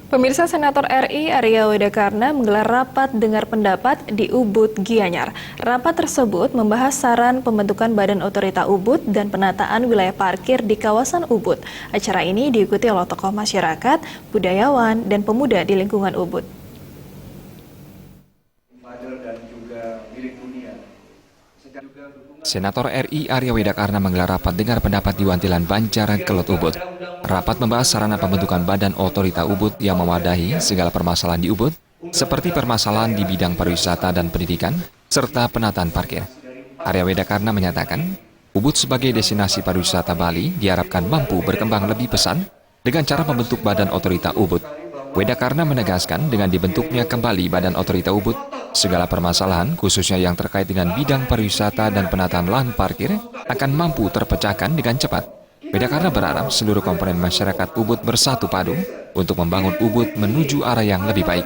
Pemirsa, Senator RI Arya Widakarna menggelar rapat dengar pendapat di Ubud, Gianyar. Rapat tersebut membahas saran pembentukan Badan Otorita Ubud dan penataan wilayah parkir di kawasan Ubud. Acara ini diikuti oleh tokoh masyarakat, budayawan, dan pemuda di lingkungan Ubud. Senator RI Arya Widakarna menggelar rapat dengar pendapat di Wantilan Banjaran, Kelot, Ubud. Rapat membahas sarana pembentukan Badan Otorita Ubud yang mewadahi segala permasalahan di Ubud, seperti permasalahan di bidang pariwisata dan pendidikan, serta penataan parkir. Arya Widakarna menyatakan, Ubud sebagai destinasi pariwisata Bali diharapkan mampu berkembang lebih pesat dengan cara membentuk Badan Otorita Ubud. Widakarna menegaskan dengan dibentuknya kembali Badan Otorita Ubud, segala permasalahan, khususnya yang terkait dengan bidang pariwisata dan penataan lahan parkir, akan mampu terpecahkan dengan cepat. Widakarna berharap seluruh komponen masyarakat Ubud bersatu padu untuk membangun Ubud menuju arah yang lebih baik.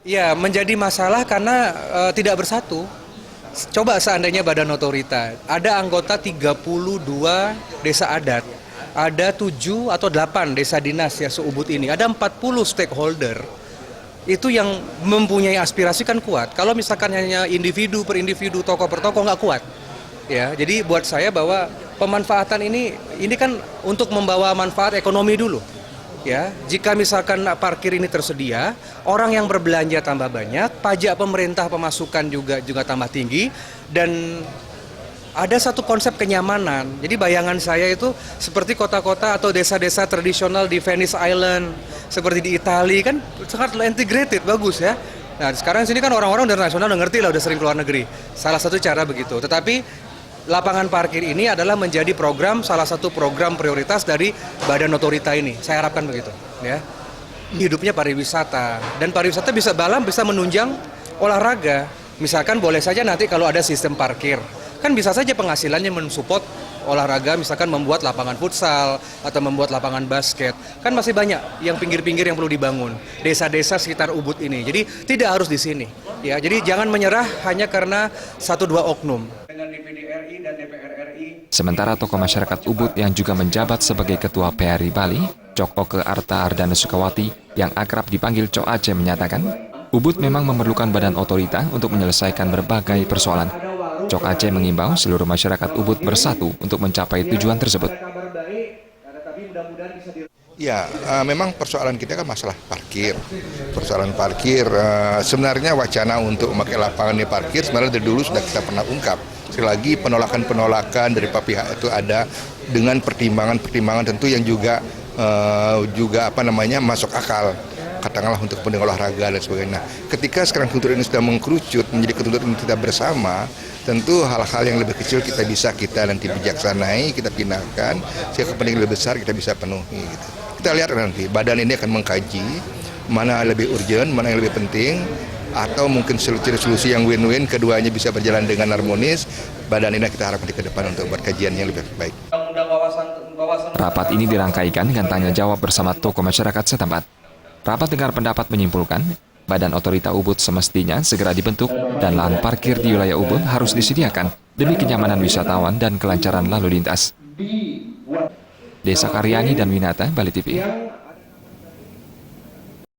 Ya, menjadi masalah karena tidak bersatu. Coba seandainya Badan Otorita, ada anggota 32 desa adat, ada 7 atau 8 desa dinas ya se-Ubud ini, ada 40 stakeholder. Itu yang mempunyai aspirasi kan kuat. Kalau misalkan hanya individu per individu, tokoh per tokoh nggak kuat. Ya, jadi buat saya bahwa pemanfaatan ini kan untuk membawa manfaat ekonomi dulu. Ya, jika misalkan parkir ini tersedia, orang yang berbelanja tambah banyak, pajak pemerintah pemasukan juga tambah tinggi, dan ada satu konsep kenyamanan. Jadi bayangan saya itu seperti kota-kota atau desa-desa tradisional di Venice Island, seperti di Italia kan sangat integrated, bagus ya. Nah sekarang sini kan orang-orang internasional udah ngerti lah, udah sering keluar negeri. Salah satu cara begitu. Tetapi lapangan parkir ini adalah menjadi salah satu program prioritas dari Badan Otorita ini. Saya harapkan begitu. Ya. Hidupnya pariwisata, dan pariwisata bisa menunjang olahraga. Misalkan boleh saja nanti kalau ada sistem parkir, kan bisa saja penghasilannya mensupport olahraga, misalkan membuat lapangan futsal atau membuat lapangan basket. Kan masih banyak yang pinggir-pinggir yang perlu dibangun. Desa-desa sekitar Ubud ini. Jadi tidak harus di sini. Ya, jadi jangan menyerah hanya karena 1-2 oknum. Sementara tokoh masyarakat Ubud yang juga menjabat sebagai Ketua PRI Bali, Cok Oke Arta Ardana Sukawati, yang akrab dipanggil Cok Aceh, menyatakan, Ubud memang memerlukan badan otorita untuk menyelesaikan berbagai persoalan. Cok Aceh mengimbau seluruh masyarakat Ubud bersatu untuk mencapai tujuan tersebut. Ya, memang persoalan kita kan masalah parkir. Persoalan parkir, sebenarnya wacana untuk memakai lapangan di parkir sebenarnya dari dulu sudah kita pernah ungkap. Sekali lagi penolakan dari pihak itu ada dengan pertimbangan tentu yang juga masuk akal. Katakanlah untuk kepentingan olahraga dan sebagainya. Nah, ketika sekarang tuntutan ini sudah mengkerucut menjadi tuntutan kita bersama, tentu hal-hal yang lebih kecil kita nanti bijaksanai, kita pindahkan, sehingga kepentingan lebih besar kita bisa penuhi. Gitu. Kita lihat nanti, badan ini akan mengkaji mana lebih urgent, mana yang lebih penting, atau mungkin solusi yang win-win, keduanya bisa berjalan dengan harmonis. Badan ini kita harapkan ke depan untuk berkajian yang lebih baik. Rapat ini dirangkaikan dengan tanya jawab bersama tokoh masyarakat setempat. Rapat dengar pendapat menyimpulkan, Badan Otorita Ubud semestinya segera dibentuk dan lahan parkir di wilayah Ubud harus disediakan demi kenyamanan wisatawan dan kelancaran lalu lintas. Desa Karyani dan Winata, Bali TV.